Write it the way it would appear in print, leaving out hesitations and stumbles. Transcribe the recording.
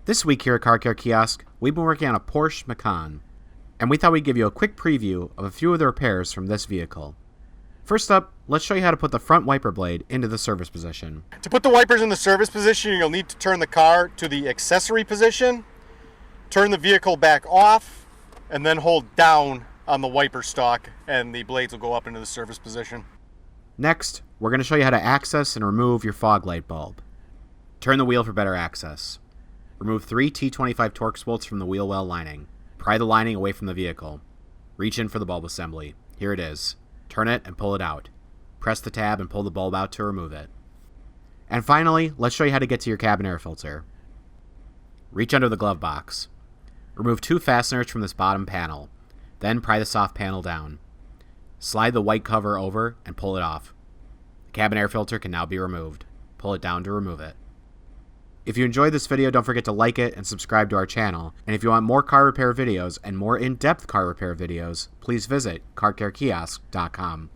This week here at Car Care Kiosk, we've been working on a Porsche Macan, and we thought we'd give you a quick preview of a few of the repairs from this vehicle. First up, let's show you how to put the front wiper blade into the service position. To put the wipers in the service position, you'll need to turn the car to the accessory position, turn the vehicle back off, and then hold down on the wiper stalk, and the blades will go up into the service position. Next, we're going to show you how to access and remove your fog light bulb. Turn the wheel for better access. Remove 3 T25 Torx bolts from the wheel well lining. Pry the lining away from the vehicle. Reach in for the bulb assembly. Here it is. Turn it and pull it out. Press the tab and pull the bulb out to remove it. And finally, let's show you how to get to your cabin air filter. Reach under the glove box. Remove 2 fasteners from this bottom panel. Then pry the soft panel down. Slide the white cover over and pull it off. The cabin air filter can now be removed. Pull it down to remove it. If you enjoyed this video, don't forget to like it and subscribe to our channel. And if you want more car repair videos and more in-depth car repair videos, please visit carcarekiosk.com.